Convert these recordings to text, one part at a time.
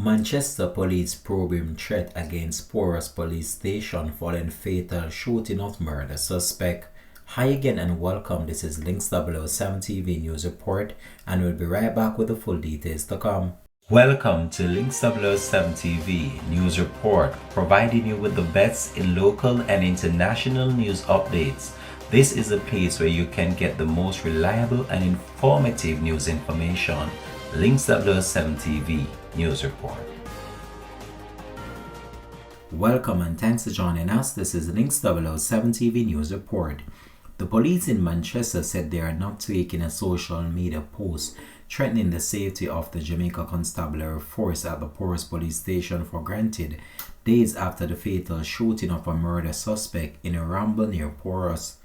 Manchester police probing threat against Porus Police Station following fatal shooting of murder suspect. Hi again and welcome. This is Links 007 TV News Report, and we'll be right back with the full details to come. Welcome to Links 007 TV News Report, providing you with the best in local and international news updates. This is a place where you can get the most reliable and informative news information. Links 007 TV News Report. Welcome and thanks for joining us. This is Links 007 TV News Report. The police in Manchester said they are not taking a social media post threatening the safety of the Jamaica Constabulary Force at the Porus Police Station for granted, days after the fatal shooting of a murder suspect in a ramble near Porus.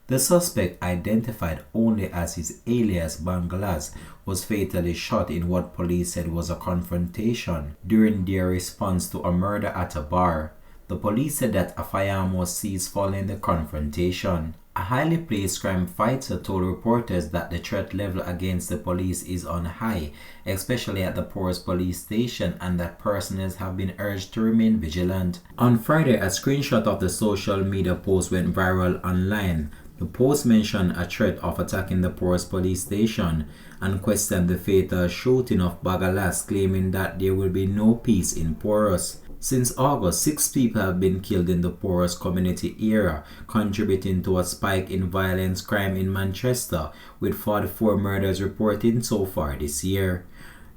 The suspect, identified only as his alias Banglas, was fatally shot in what police said was a confrontation during their response to a murder at a bar. The police said that a firearm was seized following the confrontation. A highly placed crime fighter told reporters that the threat level against the police is on high, especially at the Porus Police Station, and that personnel have been urged to remain vigilant. On Friday, a screenshot of the social media post went viral online. The post mentioned a threat of attacking the Porus Police Station and questioned the fatal shooting of Bagalas, claiming that there will be no peace in Porus. Since August, 6 people have been killed in the Porus community area, contributing to a spike in violence crime in Manchester, with 44 murders reported so far this year.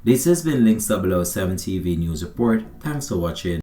This has been Links 007 TV News Report. Thanks for watching.